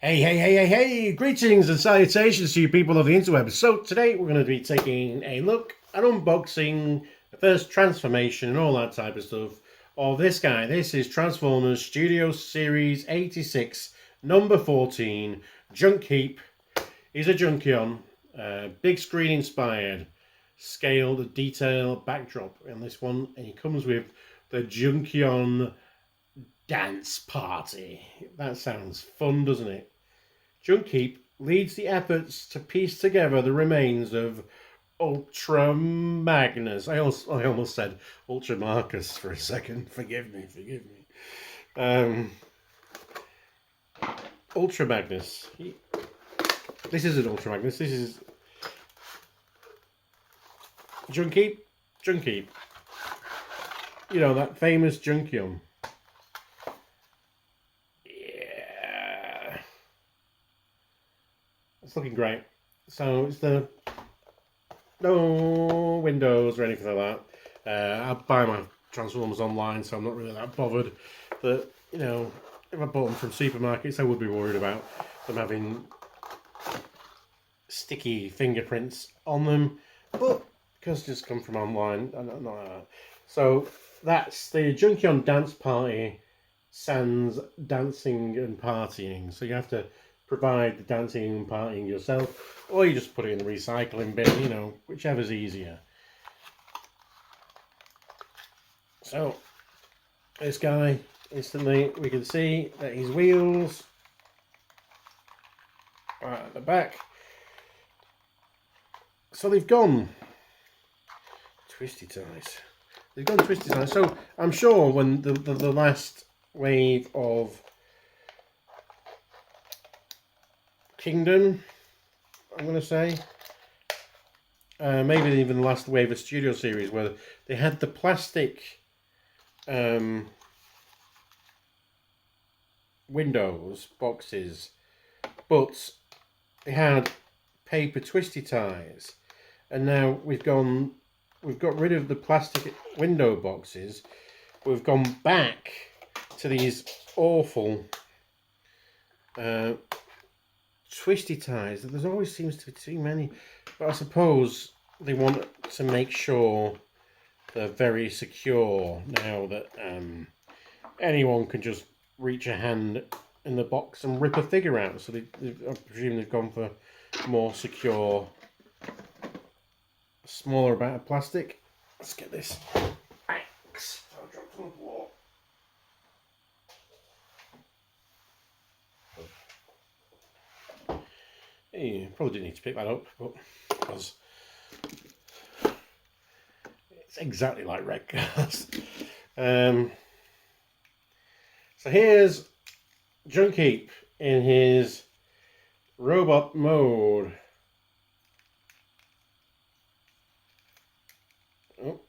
Hey, greetings and salutations to you people of the interweb. So today we're going to be taking a look, an unboxing, the first transformation and all that type of stuff of this guy. This is Transformers Studio Series 86, number 14, Junkheap. He's a Junkion, big screen inspired, scaled detail backdrop in this one, and he comes with the Junkion Dance Party. That sounds fun, doesn't it? Junkheap leads the efforts to piece together the remains of Ultra Magnus. I almost said Ultra Marcus for a second. Forgive me. Ultra Magnus. This isn't Ultra Magnus. This is Junkheap. Junkheap. You know, that famous Junkion. It's looking great. So it's no windows or anything like that. I buy my Transformers online, so I'm not really that bothered. But you know, if I bought them from supermarkets, I would be worried about them having sticky fingerprints on them. But because it's just come from online, I'm not like that. So that's the Junkion Dance Party, sans dancing and partying. So you have to provide the dancing and partying yourself, or you just put it in the recycling bin, you know, whichever's easier. So this guy, instantly we can see that his wheels are at the back. So they've gone twisty ties. So I'm sure when the last wave of Kingdom, I'm going to say, maybe even the last wave of Studio Series, where they had the plastic windows, boxes, but they had paper twisty ties, and now we've got rid of the plastic window boxes. We've gone back to these awful twisty ties. There always seems to be too many, but I suppose they want to make sure they're very secure now that anyone can just reach a hand in the box and rip a figure out. So I presume they've gone for more secure, smaller amount of plastic. Let's get this axe. I'll drop on the floor. You probably didn't need to pick that up, but because it's exactly like wreck-gars. So here's Junkheap in his robot mode. Oh,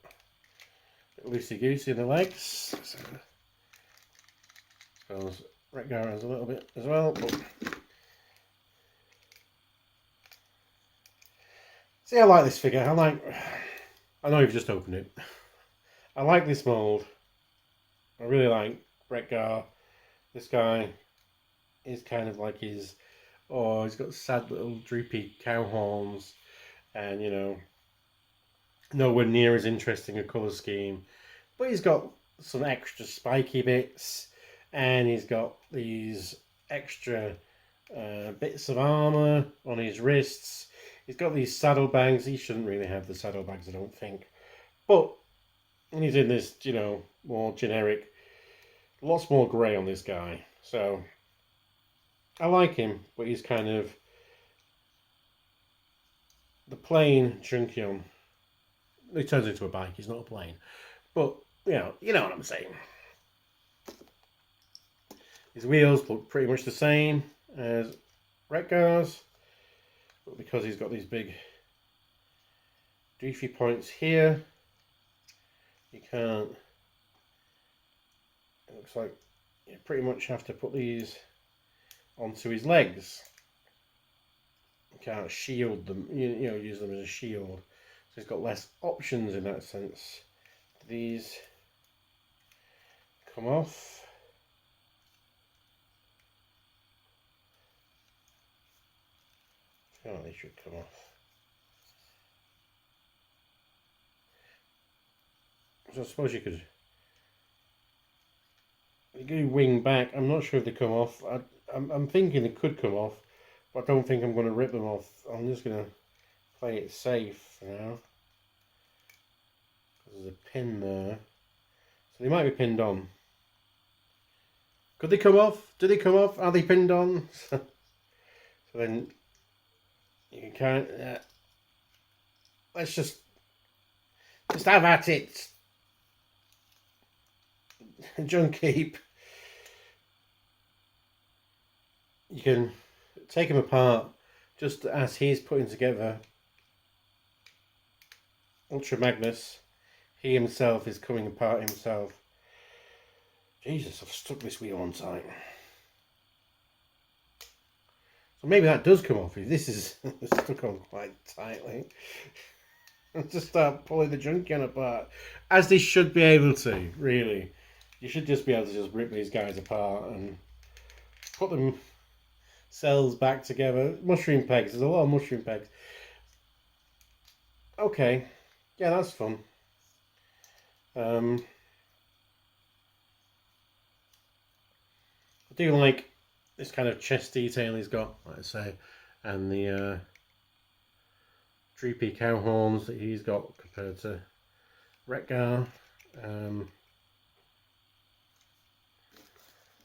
loosey-goosey in the legs. So, I suppose wreck-gar has a little bit as well, but see, I like this figure. I know you've just opened it. I like this mold. I really like wreck-gar. This guy is kind of like he's got sad little droopy cow horns, and you know, nowhere near as interesting a colour scheme. But he's got some extra spiky bits, and he's got these extra bits of armour on his wrists. He's got these saddlebags. He shouldn't really have the saddlebags, I don't think. But he's in this, you know, more generic, lots more grey on this guy. So I like him, but he's kind of the plain Junkion. He turns into a bike. He's not a plane. But you know what I'm saying. His wheels look pretty much the same as wreck-gar's, but because he's got these big doofy points here, you can't. It looks like you pretty much have to put these onto his legs. You can't shield them, you know, use them as a shield. So he's got less options in that sense. These come off. feel like they should come off. So I suppose you could wing back. I'm not sure if they come off. I'm thinking they could come off, but I don't think I'm going to rip them off. I'm just going to play it safe for now. There's a pin there. So they might be pinned on. Could they come off? Do they come off? Are they pinned on? So then you can kind of... let's just have at it. Junkheap. You can take him apart just as he's putting together Ultra Magnus. He himself is coming apart himself. Jesus, I've stuck this wheel on tight. So maybe that does come off if this is stuck on quite tightly. Just start pulling the Junkion apart. As they should be able to, really. You should just be able to just rip these guys apart and put them cells back together. Mushroom pegs. There's a lot of mushroom pegs. Okay. Yeah, that's fun. I do like this kind of chest detail he's got, like I say, and the droopy cow horns that he's got compared to wreck-gar.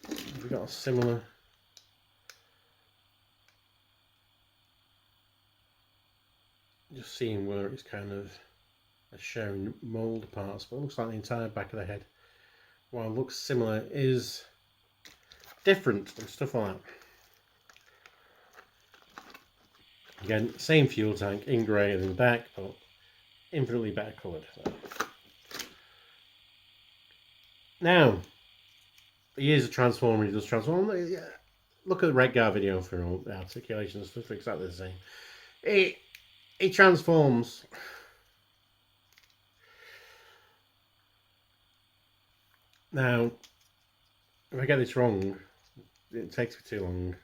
We've got a similar just seeing where it's kind of showing mould parts, but it looks like the entire back of the head, while it looks similar, is different and stuff like that. Again, same fuel tank in grey than the back, but infinitely better coloured. Now, he is a transformer, he does transform. Look at the wreck-gar video for all the articulation and stuff, exactly the same. He transforms. Now, if I get this wrong, it takes me too long.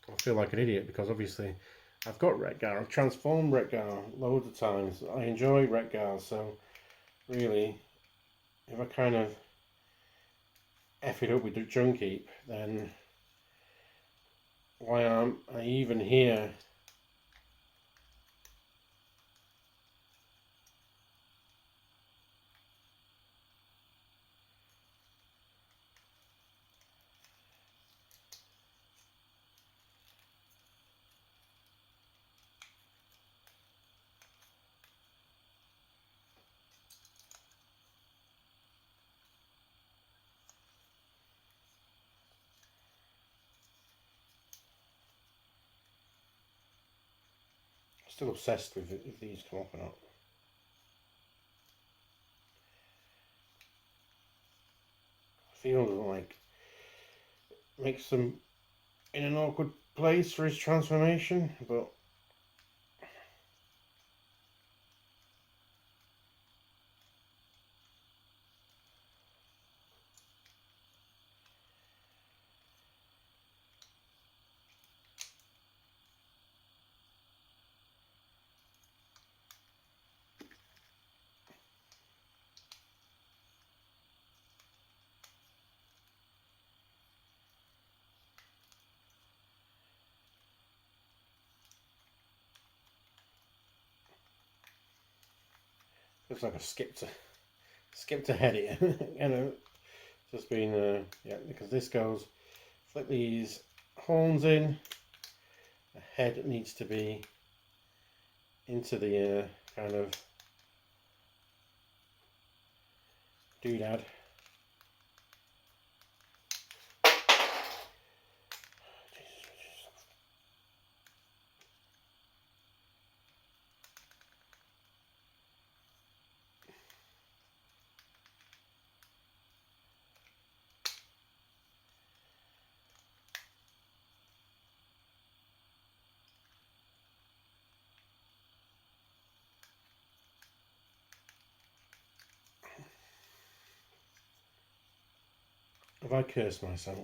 I feel like an idiot because obviously I've got wreck-gar. I've transformed wreck-gar loads of times. I enjoy wreck-gar, so really, if I kind of F it up with the Junkheap, then why aren't I even here? Still obsessed with if these come up or not. I feel like makes them in an awkward place for his transformation, but looks like I skipped ahead here. You know, just been yeah, because this goes, flip these horns in. The head needs to be into the kind of doodad. Have I cursed myself?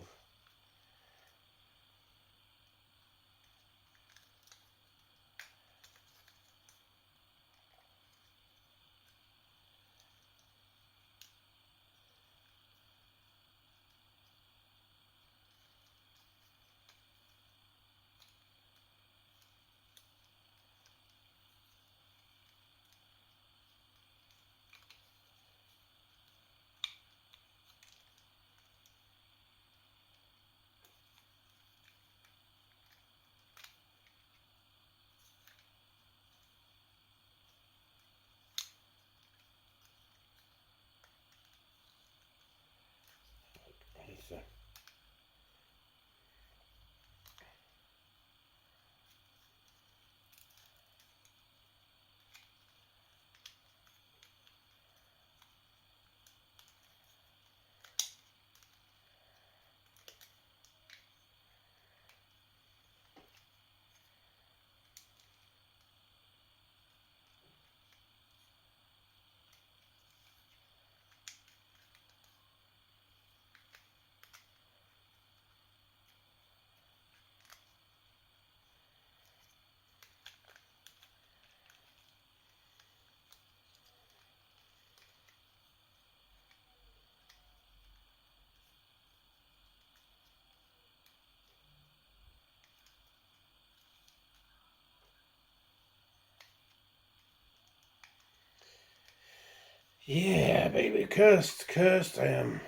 Yeah, baby, cursed I am.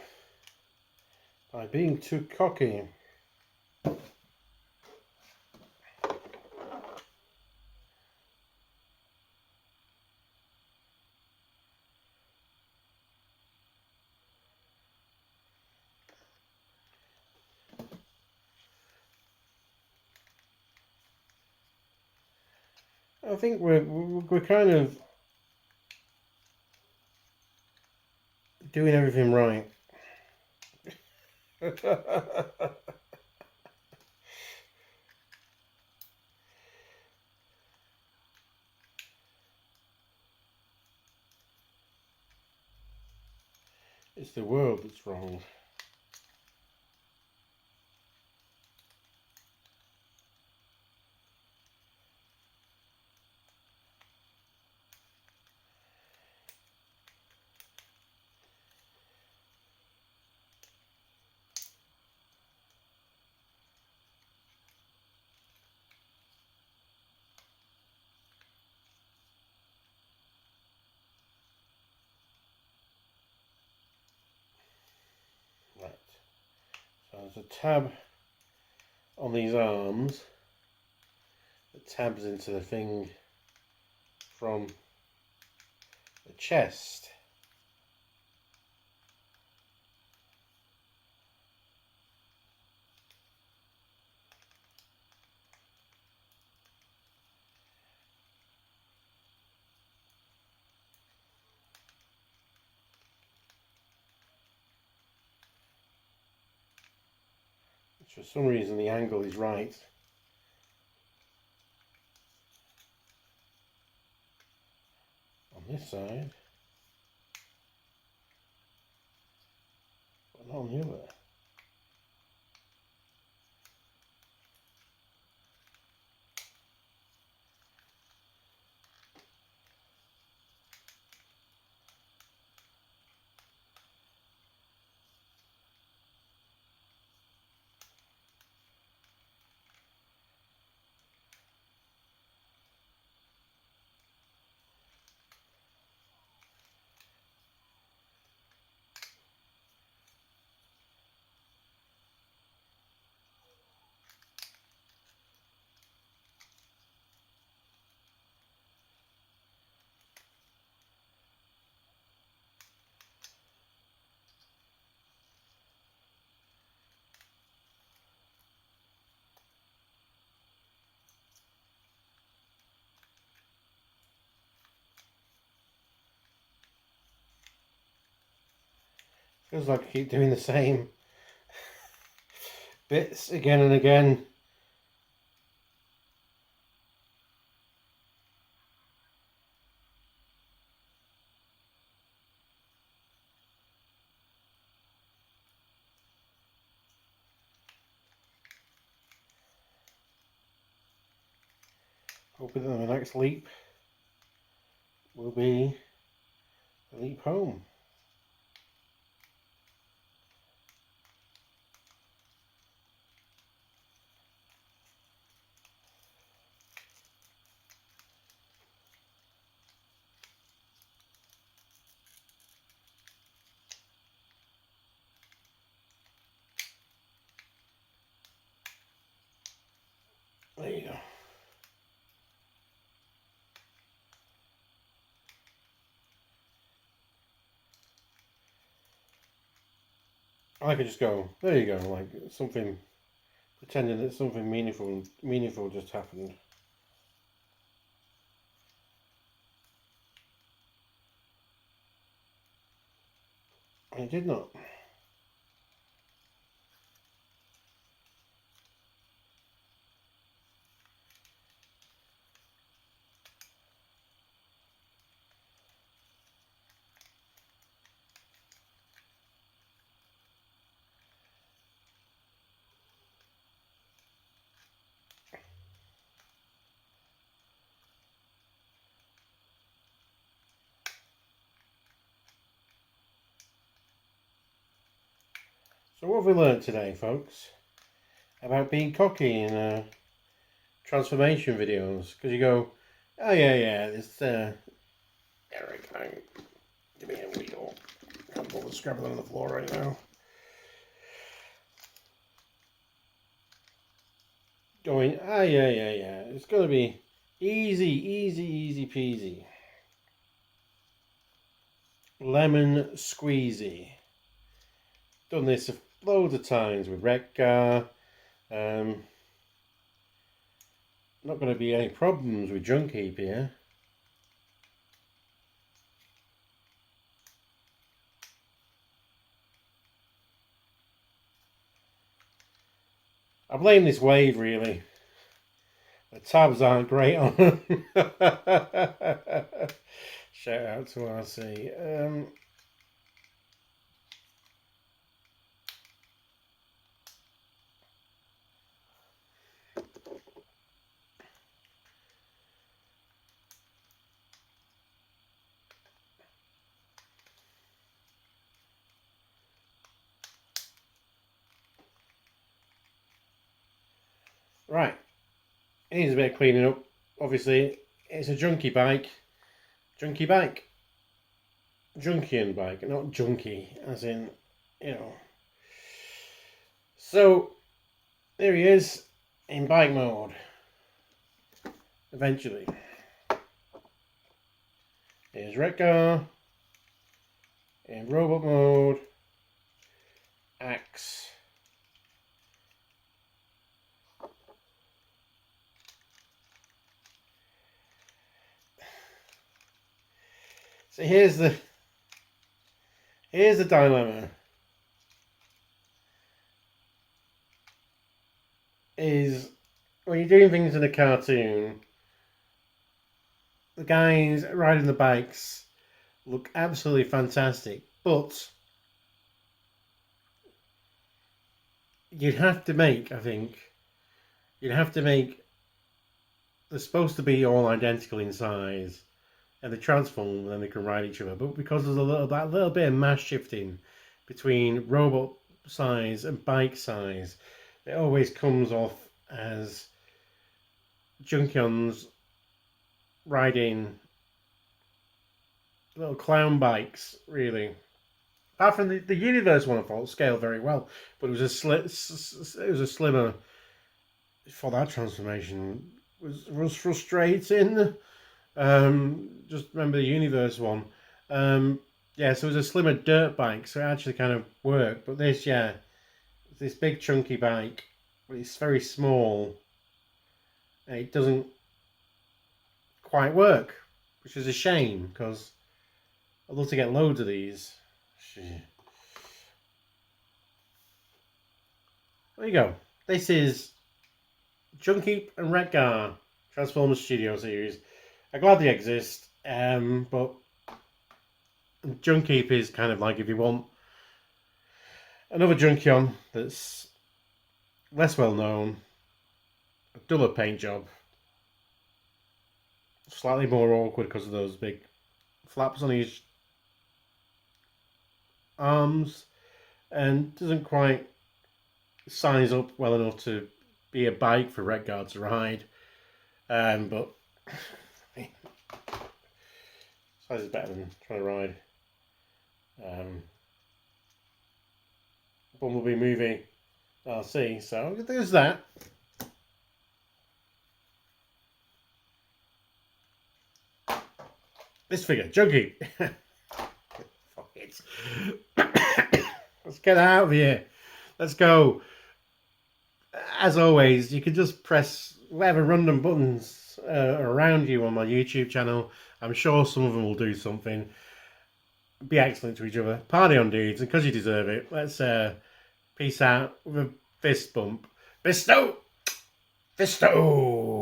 By being too cocky. I think we're kind of doing everything right. It's the world that's wrong. Right. So there's a tab on these arms that tabs into the thing from the chest. Which for some reason the angle is right. On this side, but not on the other. Feels like I keep doing the same bits again and again. Hoping that the next leap will be a leap home. There you go. I could just go, there you go, like something, pretending that something meaningful just happened. And it did not. So what have we learned today, folks, about being cocky in transformation videos? Because you go, oh yeah, this there we go. Give me a wheel. Can't pull the scrabble on the floor right now. Going, yeah. It's going to be easy peasy. Lemon squeezy. Done this loads of times with wreck-gar. Not going to be any problems with Junkheap here. I blame this wave really. The tabs aren't great on them. Shout out to RC. Right. It needs a bit of cleaning up. Obviously, it's a junkie bike. Junkie bike. Junkion bike, not junkie, as in, you know. So, there he is in bike mode. Eventually. Here's wreck-gar. In robot mode. Axe. So here's the dilemma. Is when you're doing things in a cartoon, the guys riding the bikes look absolutely fantastic, but you'd have to make, I think, they're supposed to be all identical in size, and they transform and then they can ride each other. But because there's that little bit of mass shifting between robot size and bike size, it always comes off as Junkion's riding little clown bikes, really. Apart from the universe one, I thought scaled very well, but it was a slimmer. For that transformation was frustrating. Just remember the universe one. Yeah, so it was a slimmer dirt bike, so it actually kind of worked. But this, yeah, this big chunky bike, but it's very small. And it doesn't quite work, which is a shame because I'd love to get loads of these. There you go. This is Junkheap and wreck-gar Transformers Studio Series. I'm glad they exist, but Junkheap is kind of like if you want another Junkion that's less well known, a duller paint job, slightly more awkward because of those big flaps on his arms, and doesn't quite size up well enough to be a bike for wreck-gar to ride. But size is better than trying to ride Bumblebee movie RC. So there's that. This figure, Junkheap. Fuck it. Let's get out of here. Let's go. As always, you can just press whatever random buttons around you on my YouTube channel. I'm sure some of them will do something. Be excellent to each other. Party on, dudes, and because you deserve it, let's peace out with a fist bump. Fisto! Fisto!